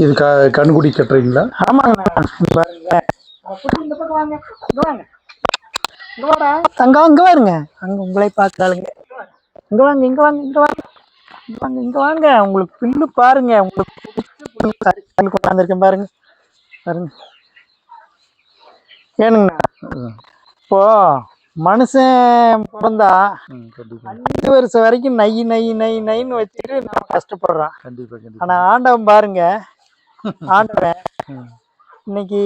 இது கண்ணுக்குட்டி கட்டுறீங்களா? ஆமாங்கண்ணா. பாருங்க, இந்த பக்கம் வாங்க, இங்க வாங்க, இங்க வாடா தங்கம், இங்க பாருங்க, அங்க உங்களை பார்த்தாளுங்க. இங்க வாங்க, இங்க வாங்க, இங்க வாங்க, இங்க வாங்க, இங்க வாங்க. உங்களுக்கு பில்லு பாருங்க, உங்களுக்கு கொண்டாந்துருக்கேன் பாருங்க, பாருங்க. ஏனுங்கண்ணா, இப்போ மனுஷன் பிறந்தா 5 வருஷம் வரைக்கும் நை நை நை நைன்னு வச்சுட்டு நம்ம கஷ்டப்படுறான். ஆனா ஆண்டவன் பாருங்க, ஆண்டவன் இன்னைக்கு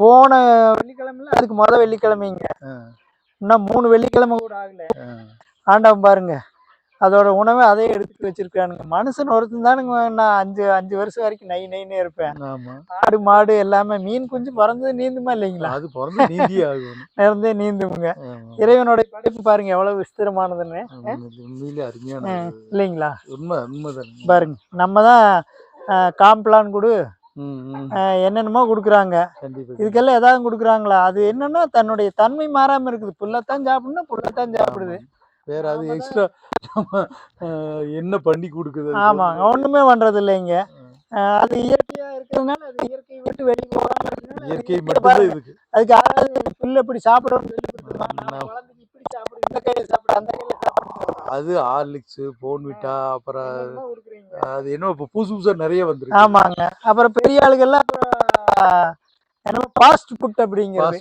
போன வெள்ளிக்கிழமைல அதுக்கு வெள்ளிக்கிழமைங்க, இன்னும் 3 வெள்ளிக்கிழமை கூட ஆகல. ஆண்டவன் பாருங்க அதோட உணவை அதே எடுத்து வச்சிருக்கானுங்க. மனுஷன் ஒருத்தன் தானுங்க, நான் 5 வருஷம் வரைக்கும் நை நைன்னு இருப்பேன். ஆடு மாடு எல்லாமே, மீன் குஞ்சு பிறந்தது நீந்துமா இல்லைங்களா? அது பிறந்து நீந்தியே ஆகும். நிறந்தே நீந்துமுங்க. இறைவனுடைய படைப்பு பாருங்க எவ்வளவு விஸ்திரமானதுன்னு. உண்மையிலே அருமையான இல்லைங்களா? உண்மைதான். பாருங்க, நம்ம தான் காம்ப்ளான் கொடு என்னென்னமோ கொடுக்குறாங்க. இதுக்கெல்லாம் ஏதாவது கொடுக்குறாங்களா? அது என்னன்னா தன்னுடைய தன்மை மாறாம இருக்குது. புல்லத்தான் சாப்பிடணும், புல்லத்தான் சாப்பிடுது. வேற அது எக்ஸ்ட்ரா என்ன பண்ணி கொடுக்குது? ஆமா, ஒண்ணுமே பண்றது இல்லைங்க. அது இயற்கையா இருக்கிறதுனால, அது இயற்கையை விட்டு வெளியே போகாம இருக்கிறதுனால, இயற்கை மட்டும்தான் இதுக்கு. அதுக்கு யாராவது புல்லு இப்படி சாப்பிடணும் குழந்தைக்கு இப்படி சாப்பிடு, இந்த கையில சாப்பிடு, அந்த கையில சாப்பிடு. அது ஹார்லிக்ஸ், போன்விட்டா, அப்புறம் அது என்ன இப்போ புதுசா நிறைய வந்துருக்கு. ஆமாங்க. அப்புறம் பெரிய ஆளுகள்லாம் ஃபாஸ்ட் ஃபுட் அப்படிங்கிறது.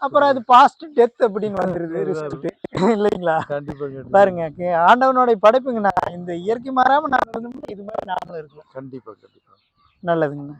அப்புறம் அது ஃபாஸ்ட் டெத் அப்படின்னு வந்துருது ரிசல்ட். இல்லைங்களா? கண்டிப்பா பாருங்க, ஆண்டவனுடைய படைப்புங்கண்ணா. இந்த இயற்கை மாறாம நான் இது மாதிரி நாமளும் இருக்கோம். கண்டிப்பா நல்லதுங்கண்ணா.